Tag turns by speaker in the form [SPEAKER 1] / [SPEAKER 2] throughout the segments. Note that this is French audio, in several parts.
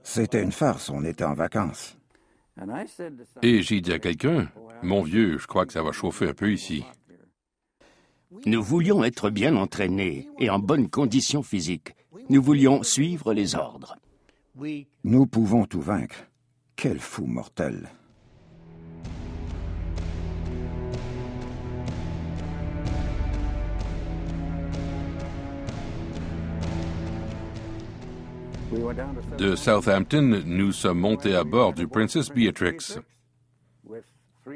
[SPEAKER 1] C'était une farce, on était en vacances.
[SPEAKER 2] Et j'ai dit à quelqu'un, « Mon vieux, je crois que ça va chauffer un peu ici. »
[SPEAKER 3] Nous voulions être bien entraînés et en bonne condition physique. Nous voulions suivre les ordres.
[SPEAKER 1] Nous pouvons tout vaincre. Quel fou mortel!
[SPEAKER 2] De Southampton, nous sommes montés à bord du Princess Beatrix.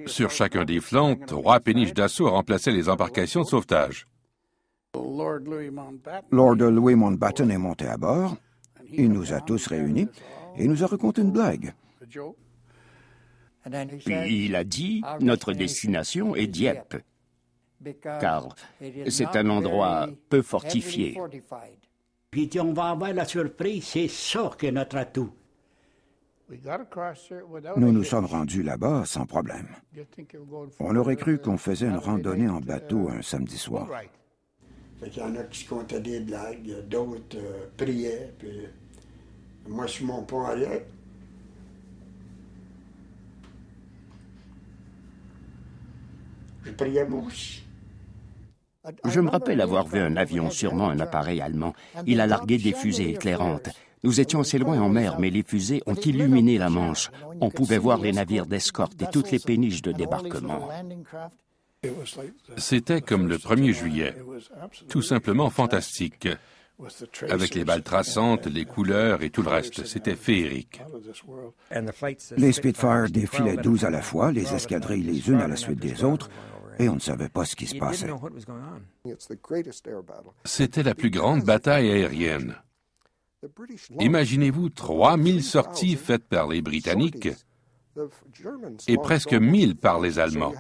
[SPEAKER 2] Sur chacun des flancs, 3 péniches d'assaut remplaçaient les embarcations de sauvetage.
[SPEAKER 1] Lord Louis Mountbatten est monté à bord. Il nous a tous réunis et nous a raconté une blague.
[SPEAKER 3] Puis il a dit, notre destination est Dieppe, car c'est un endroit peu fortifié.
[SPEAKER 4] Puis il dit, on va avoir la surprise, c'est ça qui est notre atout.
[SPEAKER 1] Nous nous sommes rendus là-bas sans problème. On aurait cru qu'on faisait une randonnée en bateau un samedi soir.
[SPEAKER 5] Il y en a qui se comptaient des blagues, d'autres priaient, puis moi sur mon pont arrière. Je priais moi aussi.
[SPEAKER 3] Je me rappelle avoir vu un avion, sûrement un appareil allemand. Il a largué des fusées éclairantes. Nous étions assez loin en mer, mais les fusées ont illuminé la Manche. On pouvait voir les navires d'escorte et toutes les péniches de débarquement.
[SPEAKER 2] C'était comme le 1er juillet, tout simplement fantastique, avec les balles traçantes, les couleurs et tout le reste. C'était féerique.
[SPEAKER 1] Les Spitfire défilaient 12 à la fois, les escadrilles les unes à la suite des autres, et on ne savait pas ce qui se passait.
[SPEAKER 2] C'était la plus grande bataille aérienne. Imaginez-vous 3000 sorties faites par les Britanniques et presque 1000 par les Allemands.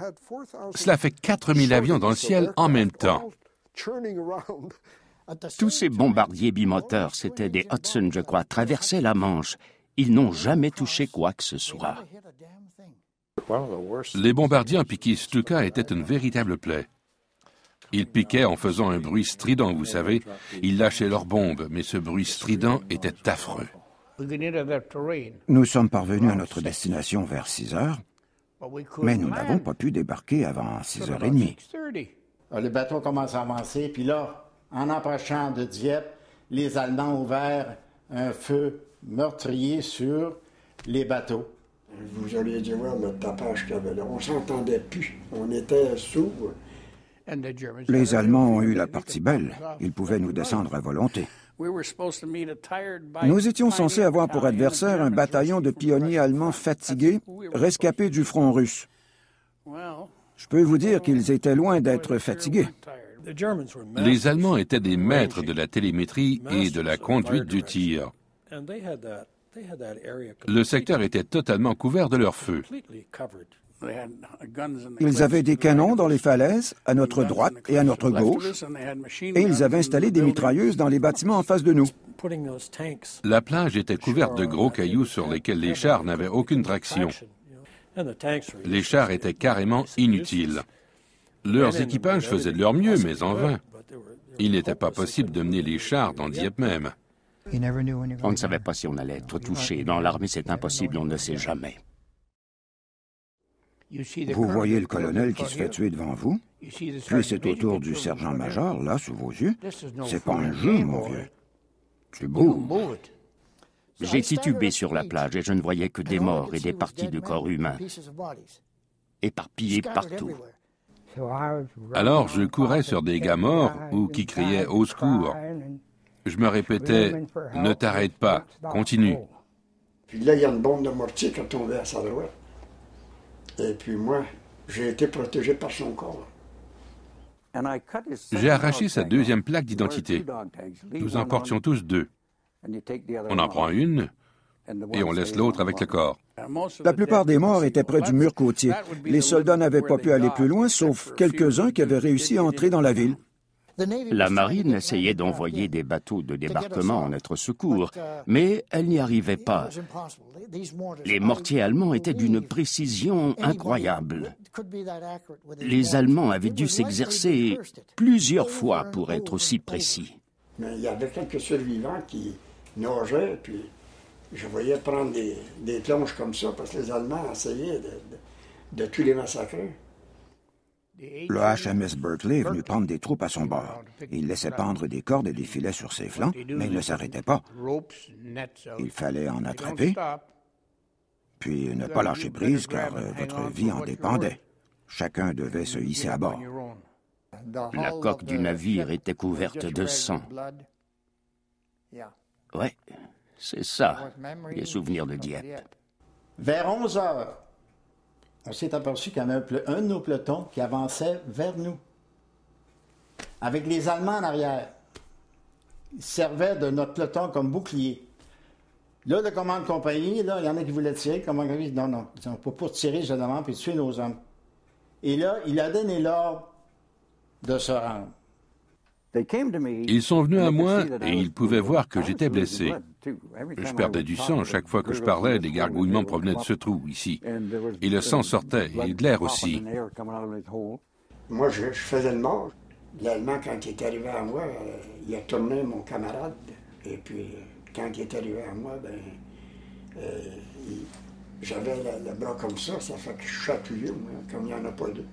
[SPEAKER 2] Cela fait 4000 avions dans le ciel en même temps.
[SPEAKER 3] Tous ces bombardiers bimoteurs, c'était des Hudson, je crois, traversaient la Manche. Ils n'ont jamais touché quoi que ce soit.
[SPEAKER 2] Les bombardiers en piqué Stuka étaient une véritable plaie. Ils piquaient en faisant un bruit strident, vous savez. Ils lâchaient leurs bombes, mais ce bruit strident était affreux.
[SPEAKER 1] Nous sommes parvenus à notre destination vers 6 heures, mais nous n'avons pas pu débarquer avant 6h30.
[SPEAKER 6] Le bateau commence à avancer, puis là, en approchant de Dieppe, les Allemands ont ouvert un feu meurtrier sur les bateaux.
[SPEAKER 5] Vous auriez dû voir notre tapage qu'il y avait là. On s'entendait plus. On était sourds.
[SPEAKER 1] Les Allemands ont eu la partie belle. Ils pouvaient nous descendre à volonté. Nous étions censés avoir pour adversaire un bataillon de pionniers allemands fatigués, rescapés du front russe. Je peux vous dire qu'ils étaient loin d'être fatigués.
[SPEAKER 2] Les Allemands étaient des maîtres de la télémétrie et de la conduite du tir. Le secteur était totalement couvert de leur feu.
[SPEAKER 1] Ils avaient des canons dans les falaises, à notre droite et à notre gauche, et ils avaient installé des mitrailleuses dans les bâtiments en face de nous.
[SPEAKER 2] La plage était couverte de gros cailloux sur lesquels les chars n'avaient aucune traction. Les chars étaient carrément inutiles. Leurs équipages faisaient de leur mieux, mais en vain. Il n'était pas possible de mener les chars dans Dieppe même.
[SPEAKER 3] On ne savait pas si on allait être touché. Dans l'armée, c'est impossible, on ne sait jamais.
[SPEAKER 1] Vous voyez le colonel qui se fait tuer devant vous, puis c'est au tour du sergent-major, là, sous vos yeux. C'est pas un jeu, mon vieux. C'est beau.
[SPEAKER 3] J'ai titubé sur la plage et je ne voyais que des morts et des parties de corps humains, éparpillés partout.
[SPEAKER 2] Alors je courais sur des gars morts ou qui criaient « au secours ». Je me répétais « ne t'arrête pas, continue ».
[SPEAKER 5] Puis là, il y a une bombe de mortier qui est tombée à sa droite. Et puis moi, j'ai été protégé par son corps.
[SPEAKER 2] J'ai arraché sa deuxième plaque d'identité. Nous en portions tous 2. On en prend une et on laisse l'autre avec le corps.
[SPEAKER 1] La plupart des morts étaient près du mur côtier. Les soldats n'avaient pas pu aller plus loin, sauf quelques-uns qui avaient réussi à entrer dans la ville.
[SPEAKER 3] La marine essayait d'envoyer des bateaux de débarquement en notre secours, mais elle n'y arrivait pas. Les mortiers allemands étaient d'une précision incroyable. Les Allemands avaient dû s'exercer plusieurs fois pour être aussi précis.
[SPEAKER 5] Mais il y avait quelques survivants qui nageaient, puis Je voyais prendre des plonges comme ça parce que les Allemands essayaient de tous les massacrer.
[SPEAKER 1] Le HMS Berkeley est venu prendre des troupes à son bord. Il laissait pendre des cordes et des filets sur ses flancs, mais il ne s'arrêtait pas. Il fallait en attraper, puis ne pas lâcher prise car votre vie en dépendait. Chacun devait se hisser à bord.
[SPEAKER 3] La coque du navire était couverte de sang. Ouais, c'est ça, les souvenirs de Dieppe.
[SPEAKER 6] Vers 11 heures, on s'est aperçu qu'il y avait un de nos pelotons qui avançait vers nous, avec les Allemands en arrière. Ils servaient de notre peloton comme bouclier. Là, le commandant de compagnie, là, il y en a qui voulaient tirer. Le commandant de compagnie dit non, on ne peut pas tirer, je demande, puis tuer nos hommes. Et là, il a donné l'ordre de se rendre.
[SPEAKER 2] Ils sont venus à moi et ils pouvaient voir que j'étais blessé. Je perdais du sang chaque fois que je parlais, des gargouillements provenaient de ce trou, ici. Et le sang sortait, et de l'air aussi.
[SPEAKER 5] Moi, je faisais le mort. L'Allemand, quand il est arrivé à moi, il a tourné mon camarade. Et puis, quand il est arrivé à moi, j'avais le bras comme ça fait que je chatouillais, moi, comme il n'y en a pas deux.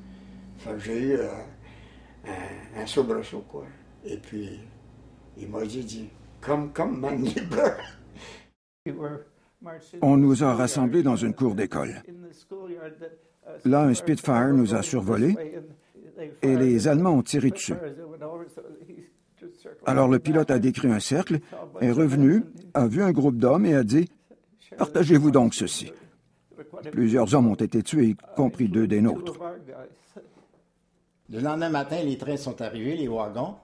[SPEAKER 5] Fait que j'ai eu un soubresaut, quoi. Et puis, il m'a dit, comme man libre.
[SPEAKER 1] On nous a rassemblés dans une cour d'école. Là, un Spitfire nous a survolés et les Allemands ont tiré dessus. Alors le pilote a décrit un cercle, est revenu, a vu un groupe d'hommes et a dit « Partagez-vous donc ceci ». Plusieurs hommes ont été tués, y compris 2 des nôtres.
[SPEAKER 6] Le lendemain matin, les trains sont arrivés, les wagons.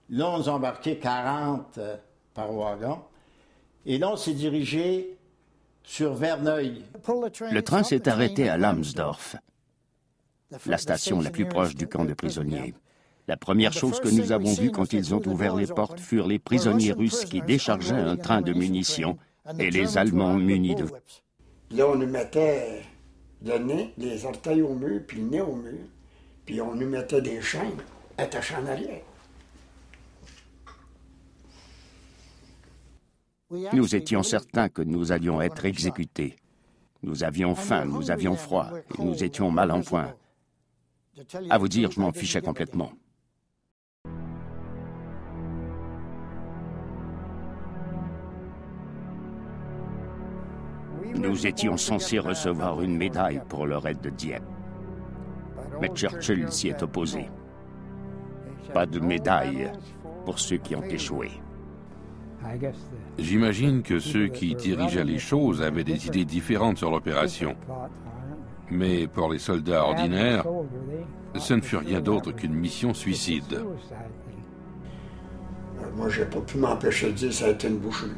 [SPEAKER 6] Là, on nous a embarqué 40 par wagon. Et là, on s'est dirigé sur Verneuil.
[SPEAKER 3] Le train s'est arrêté à Lambsdorff, la station la plus proche du camp de prisonniers. La première chose que nous avons vue quand ils ont ouvert les portes furent les prisonniers russes qui déchargeaient un train de munitions et les Allemands munis de...
[SPEAKER 5] Là, on nous mettait le nez, les orteils au mur, puis le nez au mur. Puis on nous mettait des chaînes attachées en arrière.
[SPEAKER 3] Nous étions certains que nous allions être exécutés. Nous avions faim, nous avions froid, et nous étions mal en point. À vous dire, je m'en fichais complètement. Nous étions censés recevoir une médaille pour le raid de Dieppe. Mais Churchill s'y est opposé. Pas de médaille pour ceux qui ont échoué.
[SPEAKER 2] J'imagine que ceux qui dirigeaient les choses avaient des idées différentes sur l'opération. Mais pour les soldats ordinaires, ce ne fut rien d'autre qu'une mission suicide.
[SPEAKER 5] Moi, j'ai pas pu m'empêcher de dire que ça a été une boucherie.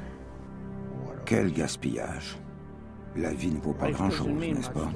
[SPEAKER 1] Quel gaspillage. La vie ne vaut pas grand-chose, n'est-ce pas?